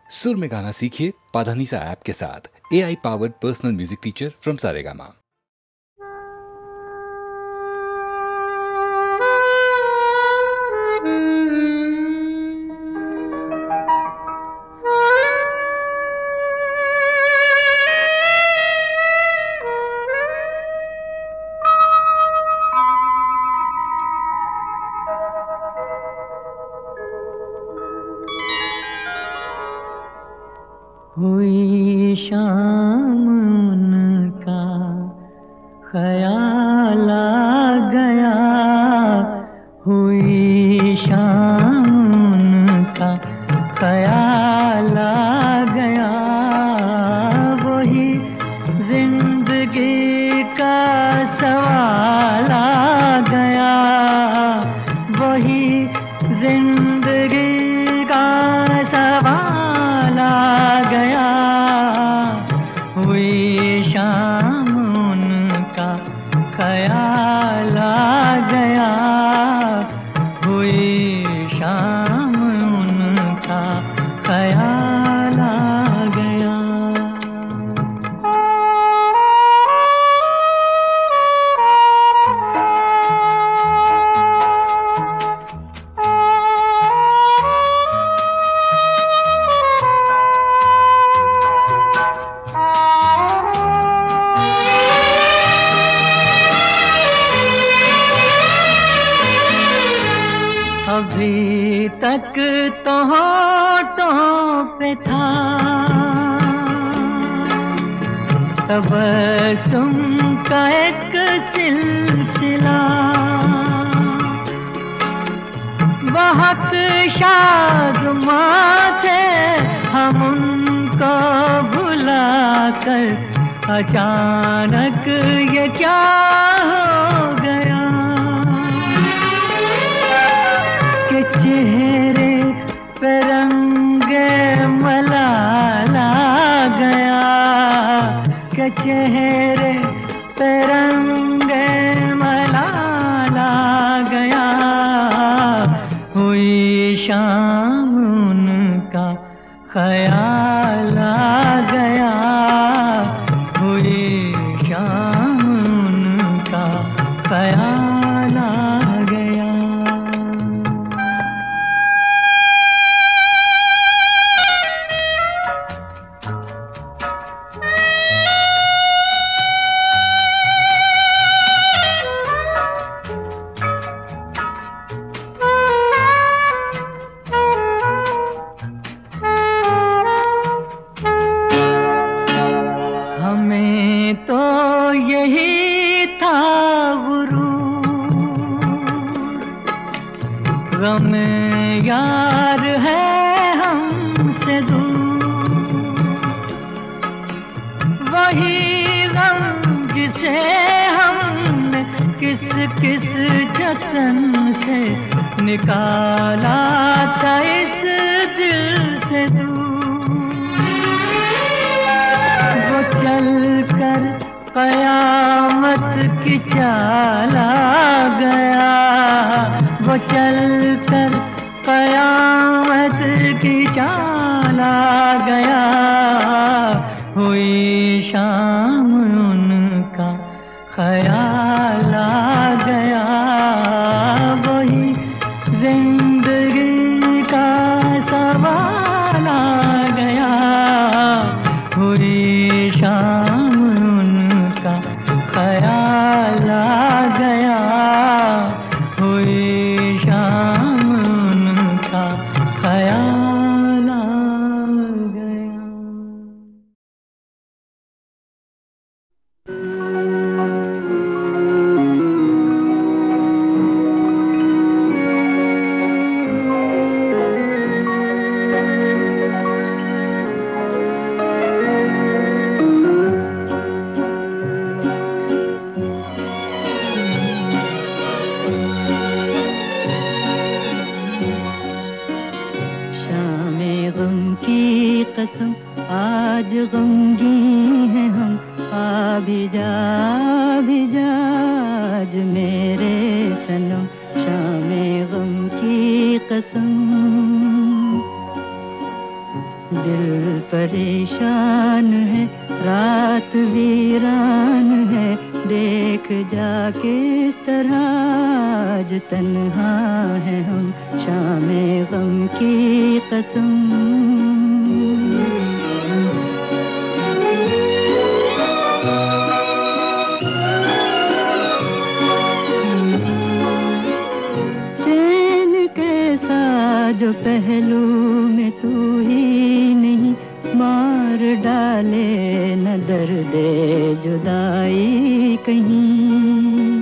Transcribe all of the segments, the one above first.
सुर में गाना सीखिए पाधानीसा ऐप के साथ। AI powered personal music teacher from Saregama. हुई शाम उनका ख्याल आ गया, हुई शाम उनका ख्याल आ गया, वही जिंदगी का सवाल आ गया, वही जिंदगी का सवाल आ गया, हुई शाम उनका ख्याल आ गया, हुई शाम उनका ख्याल आ गया। अभी तक तो होठों पे था तबस्सुम का एक सिलसिला, बहुत शादमां थे हम उनको भुला कर, अचानक ये क्या हो गया कि चेहरे पे रंगे मलाल आ गया, कि चेहरे पे रंगे मलाल आ गया, हुई शाम उनका ख्याल आ गया, हुई शाम उनका ख्याल आ गया। हमें तो यही था गुरूर, गम यार है हमसे दूर, वही गम जिसे हमने किस किस जतन से निकाला था इस दिल से दूर, वो चल कर कयामत की चाल आ गया, वो चल कर कयामत की चाल आ गया, हुई शाम उनका ख्याल आ गया, वही जिंदगी का सवाल आ गया, हुई शाम उनका ख्याल आ गया, हुई शाम उनका ख्याल आ गया। कसम आज गमगीन हैं हम, आ भी जा आज मेरे सनम, शाम गम की कसम। दिल परेशान है, रात वीरान है, देख जा किस तरह आज तन्हा है हम, शामे गम की कसम। जो पहलू में तू ही नहीं, मार डाले न दर्दे जुदाई कहीं।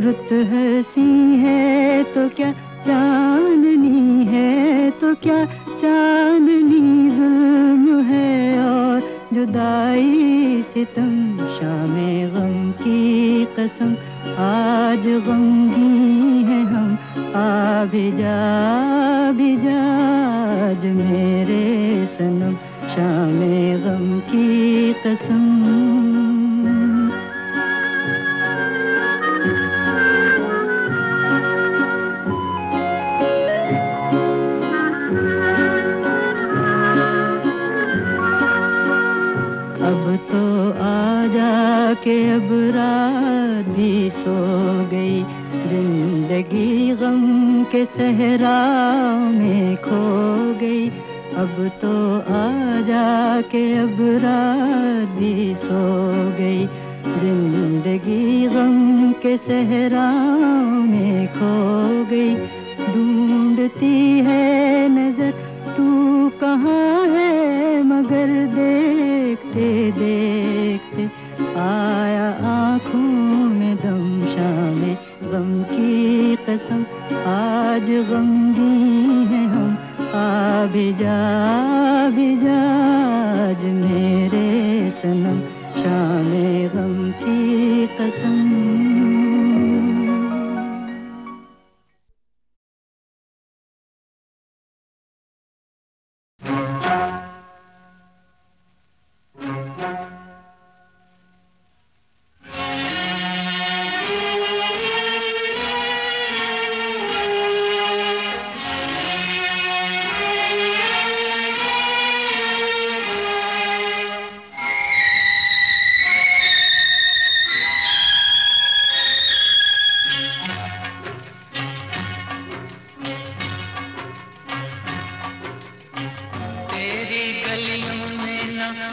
रुत हंसी है तो क्या चांदनी है तो क्या, चांदनी जुल्म है और जुदाई सितम, शामे गम की कसम आज गमगी है हम, आ भी जा आज मेरे सनम, शामे गम की कसम। अब तो आ जा के अब रात भी सो गई, जिंदगी गम के सहरा में खो गई। अब तो आ जा के अब रात भी सो गई, जिंदगी गम के सहरा में खो गई। ढूंढती है नजर तू कहाँ है, मगर देखते देखते आया आँखों में दम, शामे गम की कसम आज गमगी है हम, आ भी जा आज मेरे सनम, शामे गम की कसम।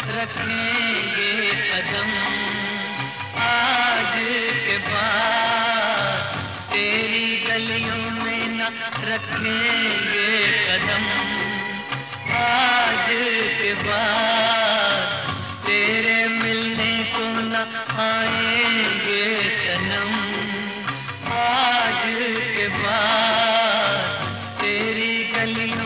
रखेंगे कदम आज के बाद, तेरी गलियों में न रखेंगे कदम आज के बाद, तेरे मिलने को न आएंगे सनम आज के बाद, तेरी गलियों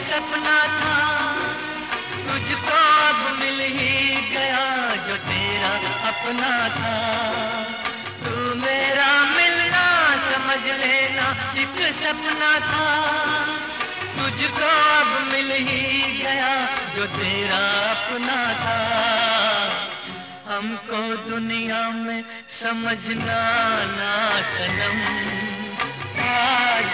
सपना था, तुझको अब मिल ही गया जो तेरा अपना था। तू मेरा मिलना समझ लेना एक सपना था, तुझको अब मिल ही गया जो तेरा अपना था। हमको दुनिया में समझना ना सनम, आज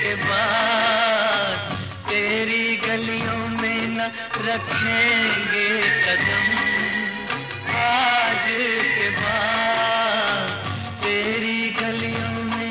के बाद तेरी गलियों में न रखेंगे कदम, आज के बाद तेरी गलियों में।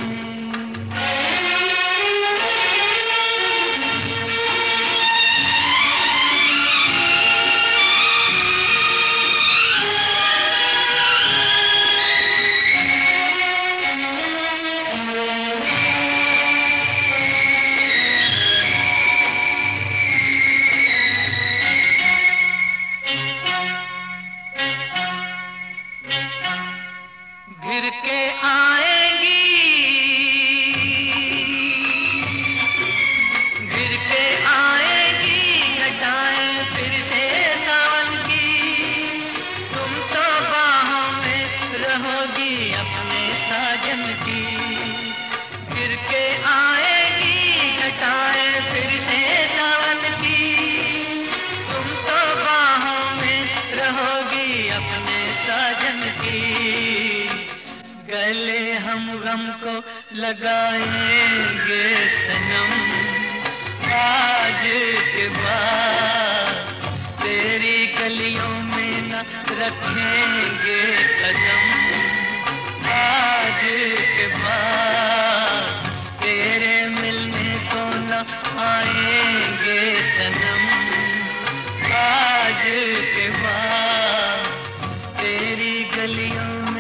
साजन की। गिर के आएगी घटाएं फिर से सावन की, तुम तो बाहों में रहोगी अपने साजन की। गले हम गम को लगाएंगे सनम, आज के बाद तेरी गलियों में न रखेंगे कदम। आज के बाद तेरे मिलने को न आएंगे सनम, आज के बाद तेरी गलियों में।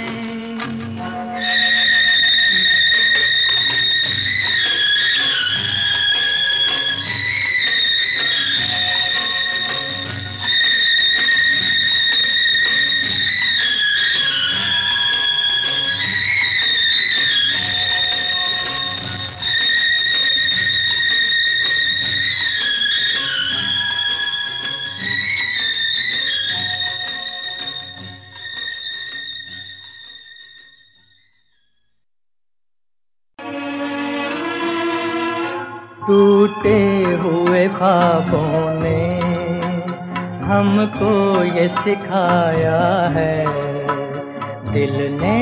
टूटे हुए ख्वाबों ने हमको ये सिखाया है, दिल ने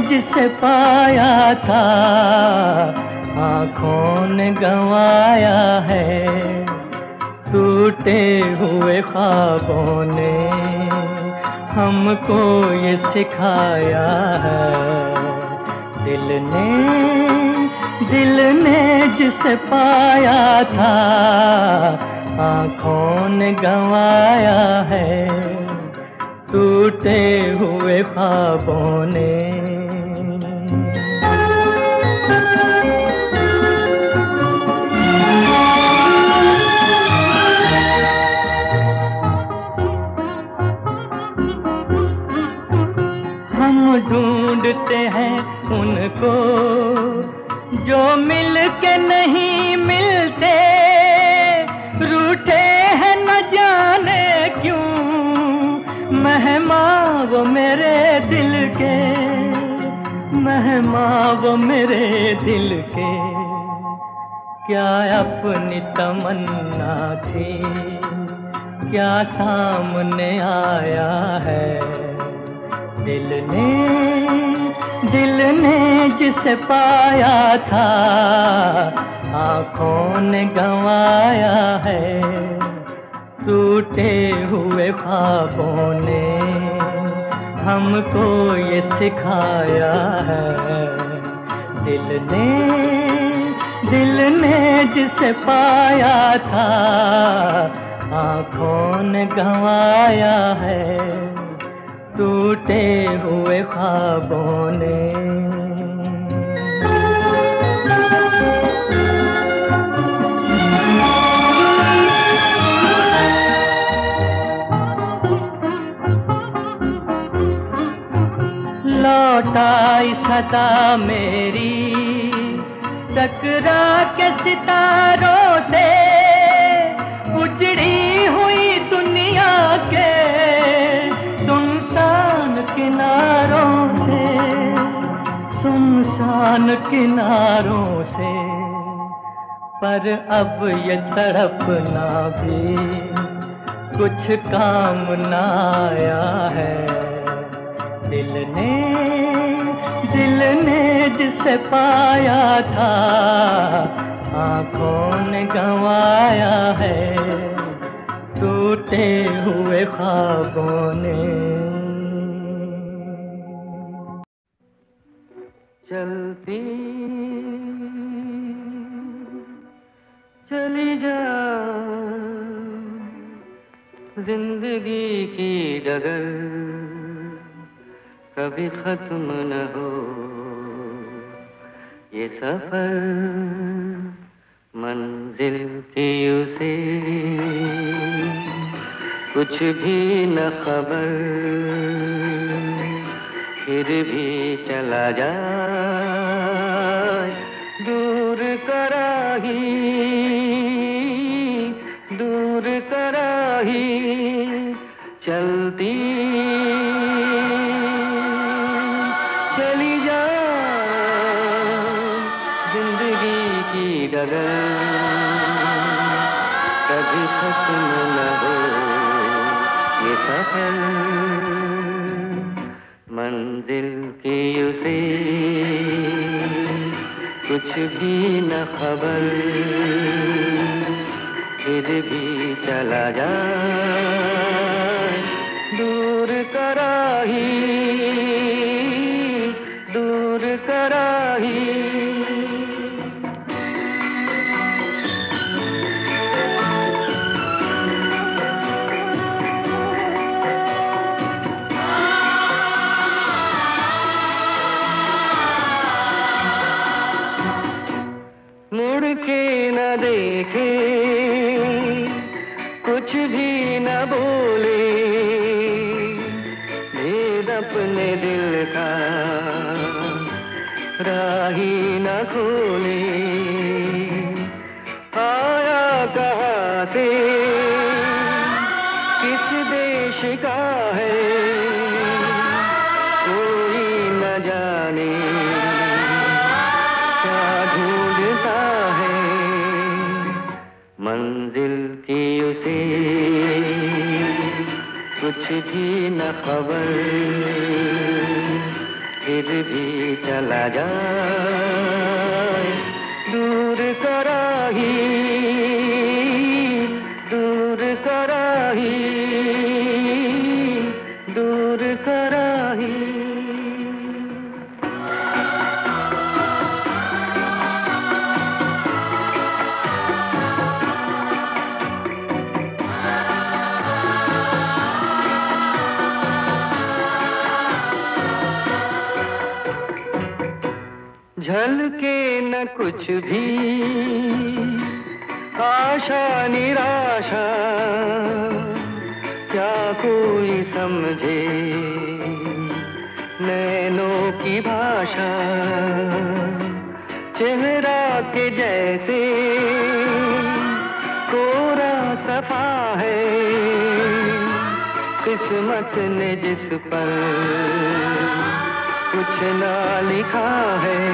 जिसे पाया था आँखों ने गंवाया है। टूटे हुए ख्वाबों ने हमको ये सिखाया है, दिल ने जिसे पाया था आँखों ने गंवाया है। टूटे हुए ख्वाबों ने। हम ढूंढते हैं उनको जो मिल के नहीं मिलते, रूठे हैं न जाने क्यों मेहमान वो मेरे दिल के, मेहमान वो मेरे दिल के। क्या अपनी तमन्ना थी क्या सामने आया है, दिल ने जिसे पाया था आँखों ने गंवाया है। टूटे हुए ख्वाबों ने हमको ये सिखाया है, दिल ने जिसे पाया था आँखों ने गंवाया है। टूटे हुए ख्वाबों ने। लौट आई सदा मेरी टकरा के सितारों से, उजड़ी हुई दुनिया के सुनसान किनारों से, सुनसान किनारों से। पर अब ये तड़पना भी कुछ काम न आया है, दिल ने जिसे पाया था आँखों ने गंवाया है। टूटे हुए ख्वाबों ने। चलती चली जा जिंदगी की डगर, कभी खत्म न हो ये सफर। मंजिल की उसे कुछ भी न खबर, फिर भी चला जाए दूर कराही, दूर कराही। चलती अगर कभी खत्म न हो ये सफर, मंजिल की उसे कुछ भी न खबर, फिर भी चला जाए दूर कराही, दूर कराही। मुड़ के न देखे, कुछ भी न बोले, भेद अपने दिल का राही न खोले। आया कहाँ से, किस देश का है, कोई न जाने ढूंढता है, मंजिल की उसे कुछ भी न खबर, फिर भी चला जाए दूर कराही, दूर कराही, दूर कराही। झलके न कुछ भी आशा निराशा, क्या कोई समझे नैनों की भाषा, चेहरा के जैसे कोरा सफा है, किस्मत ने जिस पर कुछ ना लिखा है,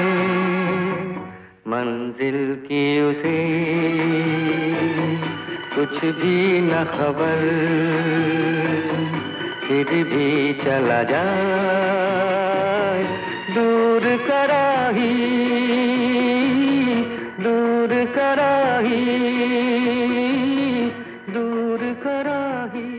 मंजिल की उसे कुछ भी न खबर, फिर भी चला जाए दूर कराही, दूर कराही, दूर कराही।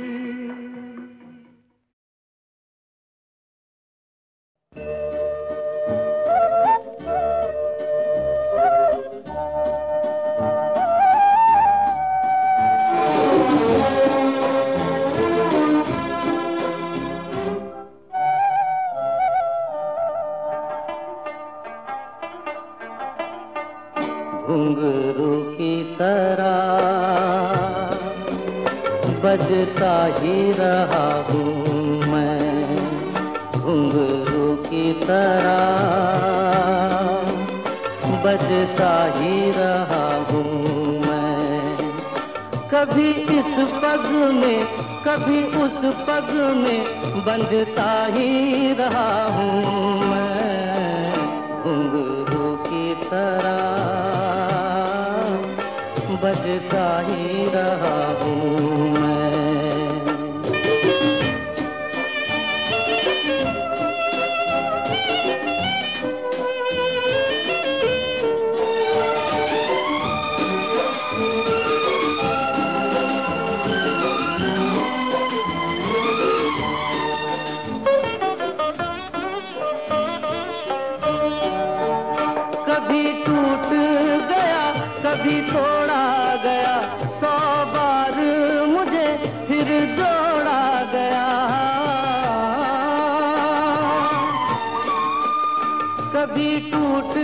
घुंघरू की तरह बजता ही रहा हूँ मैं, घुंघरू की तरह बजता ही रहा हूँ मैं, कभी इस पग में कभी उस पग में बंधता ही रहा हूँ मैं, घुंघरू की तरह बजता ही रहा हूँ मैं। कभी टूट गया कभी तोड़ा गया, 100 बार मुझे फिर जोड़ा गया, कभी टूट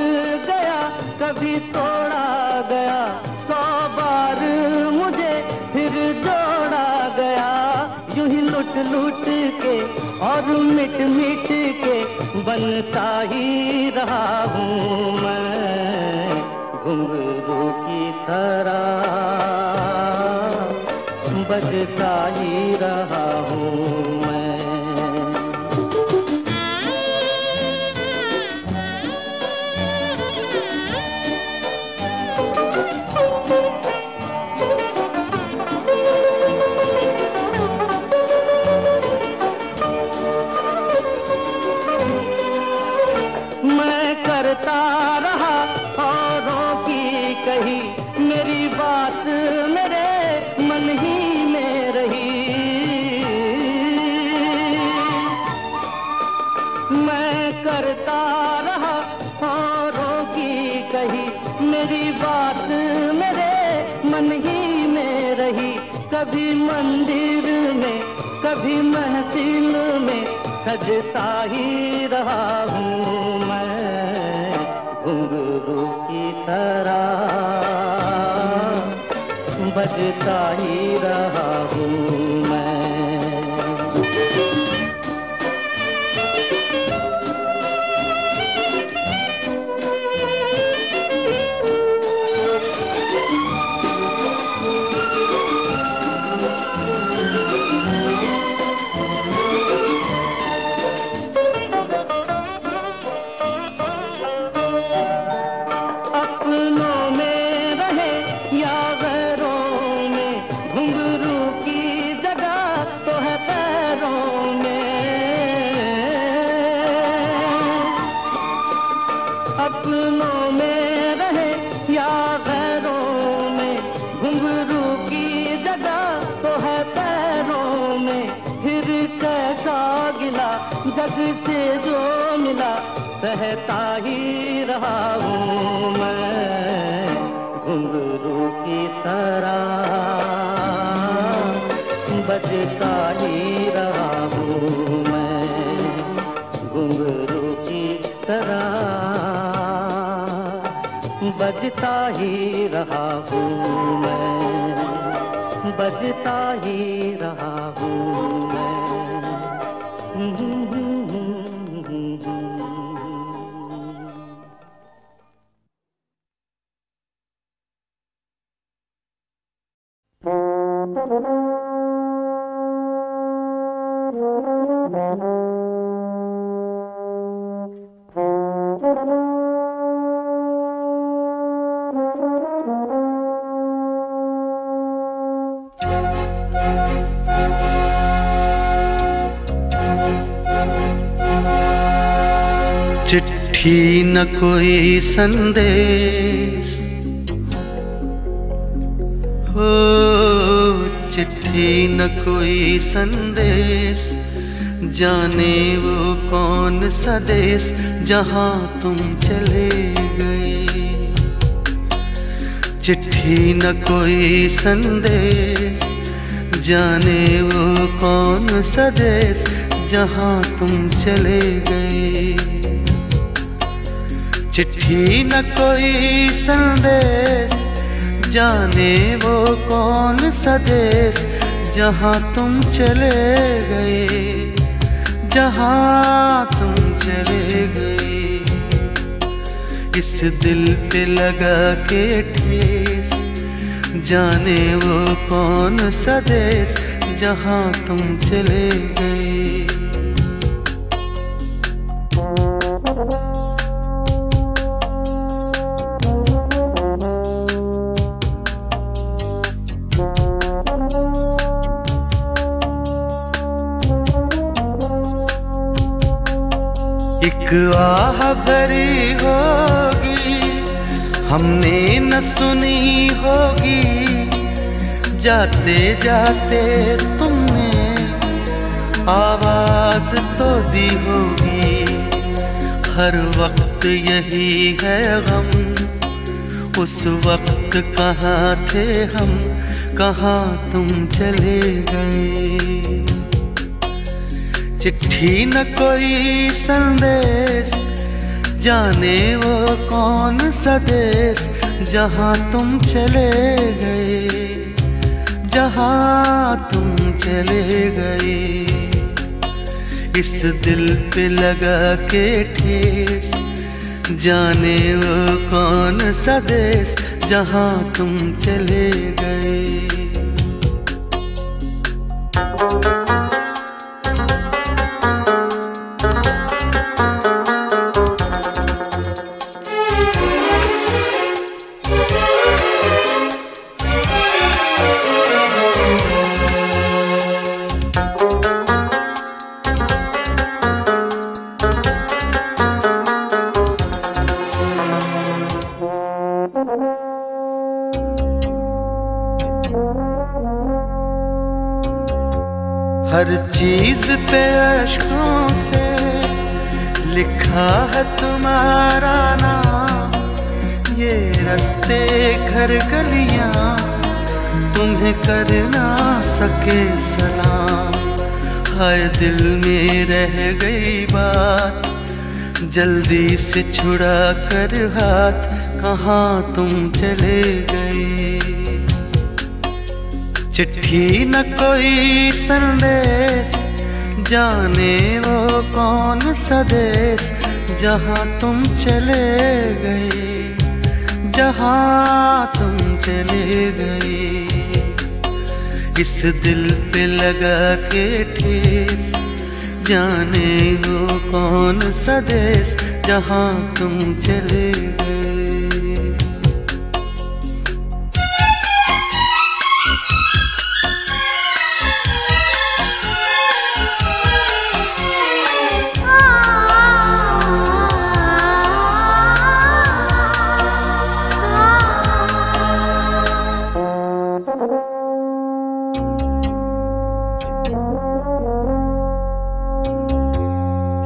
गया कभी तोड़ा गया, 100 बार मुझे फिर जोड़ा गया, यूं ही लुट लुट के और मिट मिट के बनता ही रहा हूँ मैं, घुंघरू की तरह बजता ही रहा हूँ मैं। करता रहा औरों की कही, मेरी बात मेरे मन ही में रही। मैं करता रहा औरों की कही, मेरी बात मेरे मन ही में रही। कभी मंदिर में कभी महफिल में सजता ही रहा हूँ मैं, घुंघरू की तरह बजता ही रहा हूँ मैं। अपनों में रहे या गैरों में, घुंघरू की जगह तो है पैरों में। फिर कैसा गिला जग से जो मिला, सहता ही रहा हूँ मैं, घुंघरू की तरह बजता ही रहा हूँ मैं, घुंघरू की तरह बजता ही रहा हूँ मैं, बजता ही रहा हूँ मैं। चिट्ठी न कोई संदेश हो, चिट्ठी न कोई संदेश, जाने वो कौन सा देश जहाँ तुम चले गए। चिट्ठी न कोई संदेश, जाने वो कौन सा देश जहाँ तुम चले गए। चिट्ठी न कोई संदेश, जाने वो कौन सा देश जहाँ तुम चले गए, जहाँ तुम चले गए। इस दिल पे लगा के ठेस, जाने वो कौन सा देश जहाँ तुम चले गए। एक आह भरी होगी हमने न सुनी होगी, जाते जाते तुमने आवाज तो दी होगी। हर वक्त यही है गम, उस वक्त कहाँ थे हम, कहाँ तुम चले गए। चिट्ठी न कोई संदेश, जाने वो कौन सा देश जहाँ तुम चले गए, जहाँ तुम चले गए। इस दिल पे लगा के ठेस, जाने वो कौन सा देश जहाँ तुम चले गए। चीज पे अश्कों से लिखा है तुम्हारा नाम। ये रास्ते घर गलियां तुम्हें कर ना सके सलाम। हाय दिल में रह गई बात, जल्दी से छुड़ा कर हाथ, कहाँ तुम चले गए। चिट्ठी न कोई संदेश, जाने वो कौन सा देश, जहाँ तुम चले गए, जहाँ तुम चले गए। इस दिल पे लगा के ठेस, जाने वो कौन सा देश, जहाँ तुम चले गए।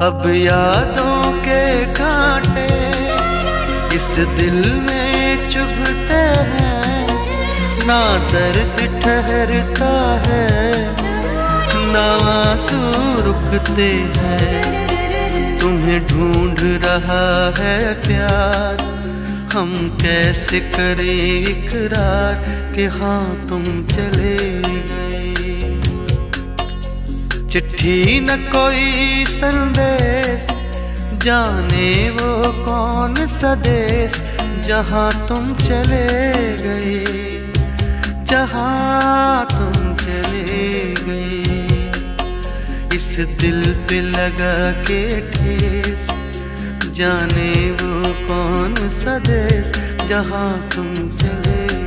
अब यादों के कांटे इस दिल में चुभते हैं, ना दर्द ठहरता है, ना आंसू रुकते हैं। तुम्हें ढूंढ रहा है प्यार, हम कैसे करें इकरार कि हाँ तुम चले गए। चिट्ठी न कोई संदेश, जाने वो कौन सा देश, जहाँ तुम चले गए, जहाँ तुम चले गए। इस दिल पे लगा के ठेस, जाने वो कौन सा देश, जहाँ तुम चले गए।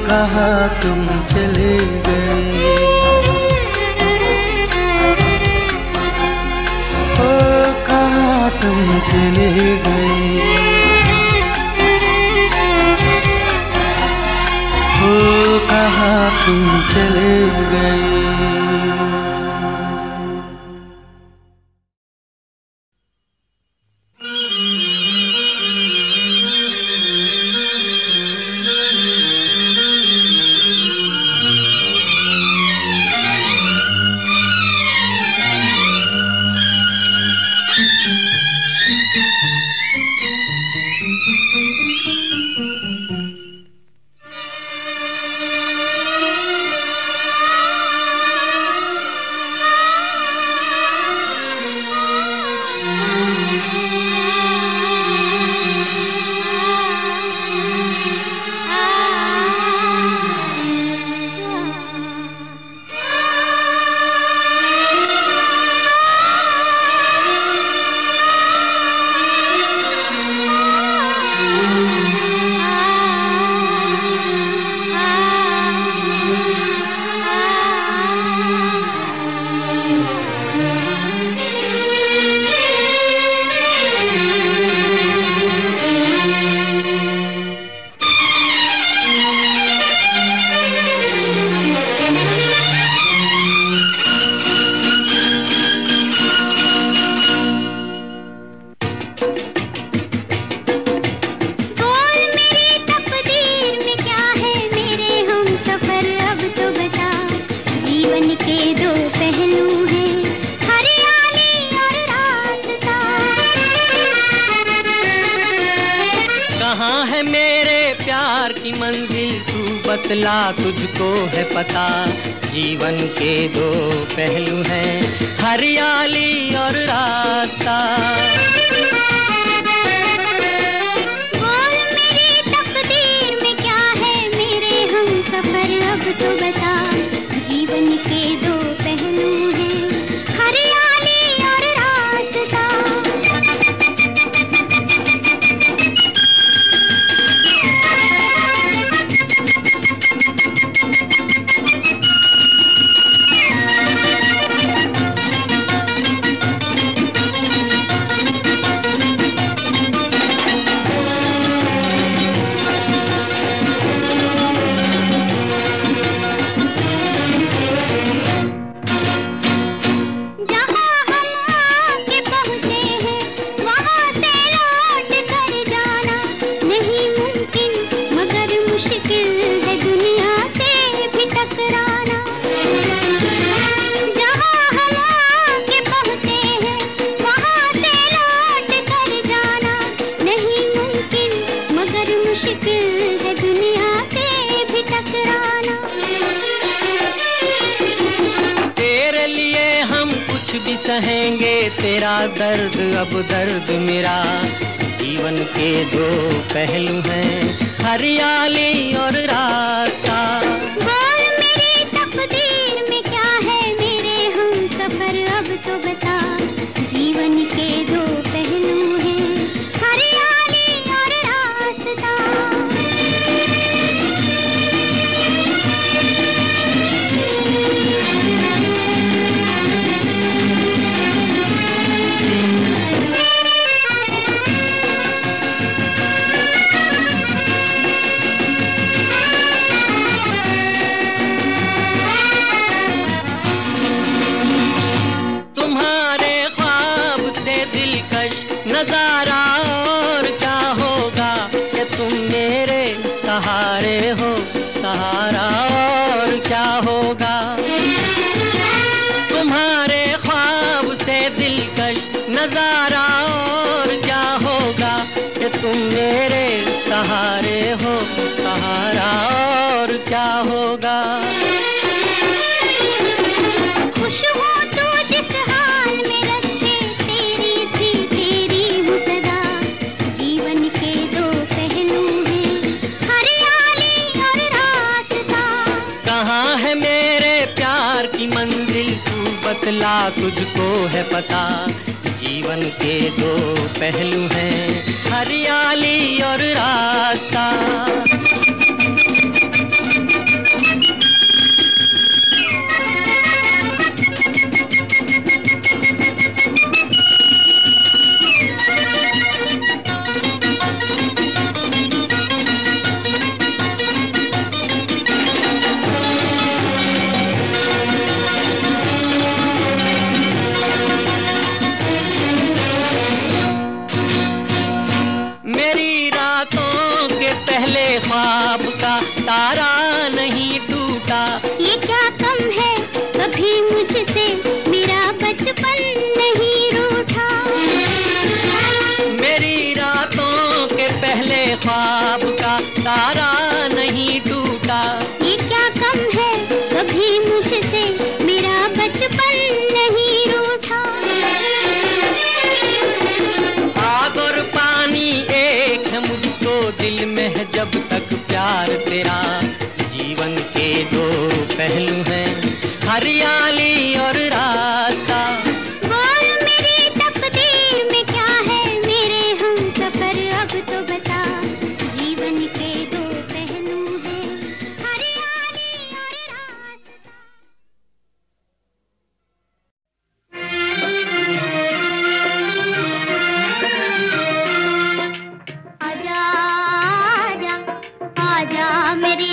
कहाँ तुम चले गए, ओ कहाँ तुम चले गए, ओ कहाँ तुम चले गए। बतला तुझको है पता, जीवन के दो पहलू हैं, हरियाली और रास्ता। बोल मेरी तकदीर में क्या है मेरे हमसफर, अब तो बता, जीवन के दो पहलू हैं, हरियाली तेरा दर्द अब दर्द मेरा, जीवन के दो पहलू हैं, हरियाली और रास्ता। बोल मेरी तकदीर में क्या है मेरे हम सफर, अब तो बता। जीवन के दो पहलू हैं, हरियाली और रास्ता। नजारा और क्या होगा कि तुम मेरे सहारे हो, सहारा और क्या होगा। तुम्हारे ख्वाब से दिलकश नजारा और क्या होगा कि तुम मेरे सहारे हो, सहारा और क्या होगा। खुश हो तू जिस हाल में रखे, तेरी थी तेरी हूँ सदा। जीवन के दो पहलू हैं, हरियाली और रास्ता। कहाँ है मेरे प्यार की मंजिल, तू बतला तुझको है पता। जीवन के दो पहलू हैं, हरियाली और रास्ता। ख्वाब का तारा नहीं टूटा, ये क्या कम है कभी मुझसे, मेरा बचपन नहीं रूठा। मेरी रातों के पहले ख्वाब का तारा नहीं टूटा, ये क्या कम है कभी मुझसे, मेरा बचपन नहीं रूठा। आग और पानी एक है मुझको दिल में है जब तक प्यार तेरा। जीवन के दो पहलू हैं, हरियाली और रास्ता। बोल मेरी तकदीर में क्या है मेरे हम सफर, अब तो बता। जीवन के दो पहलू हैं, हरियाली और रास्ता। आजा आजा आजा मेरी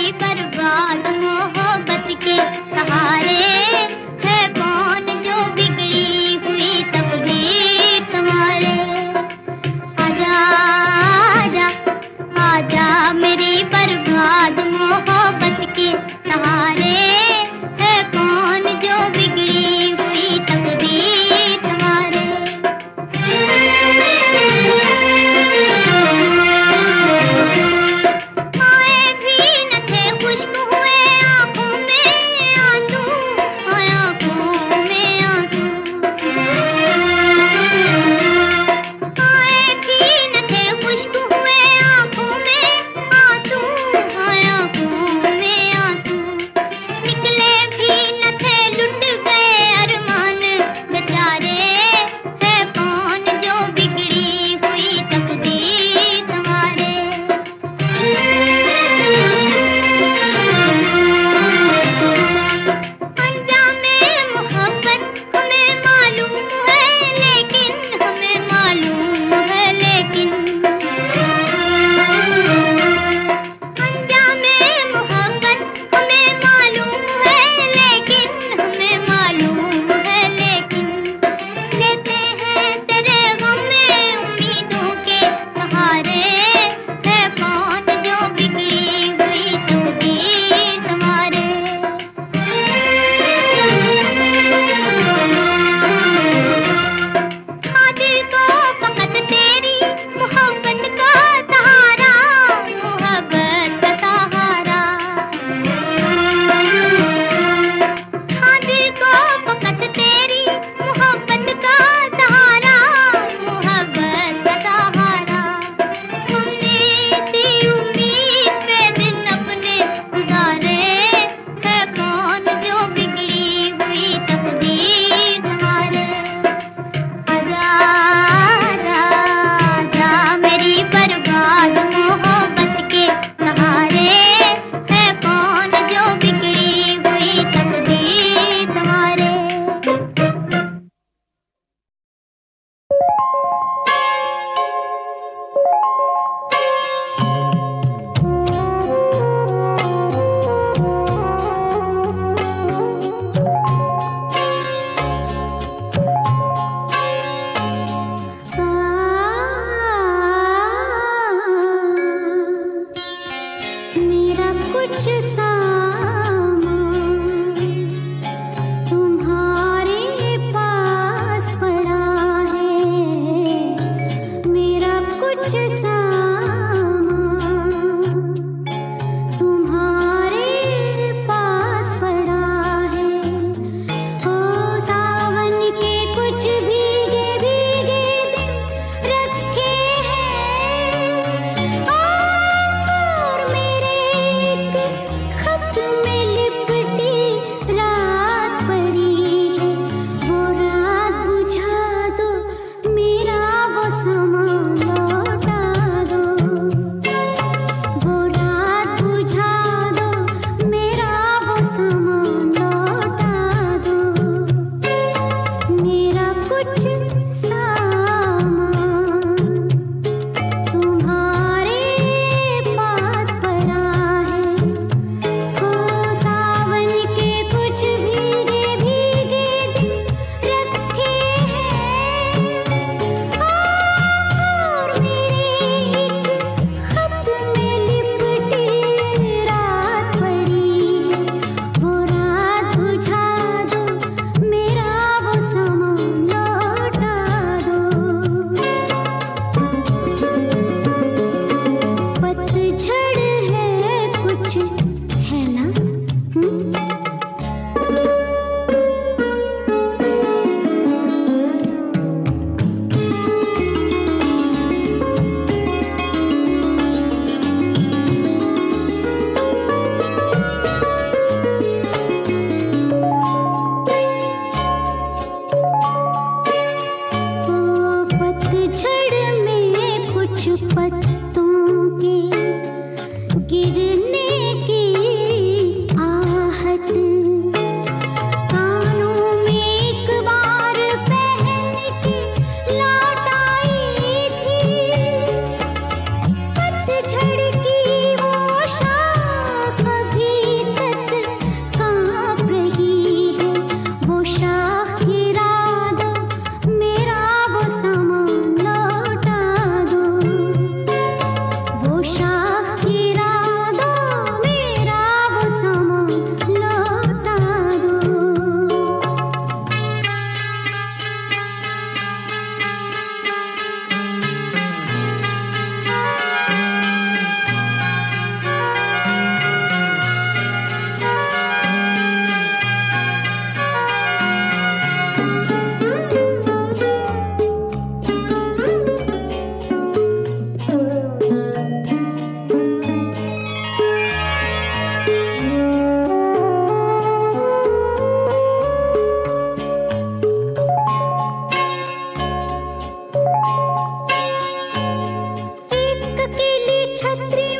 छतरी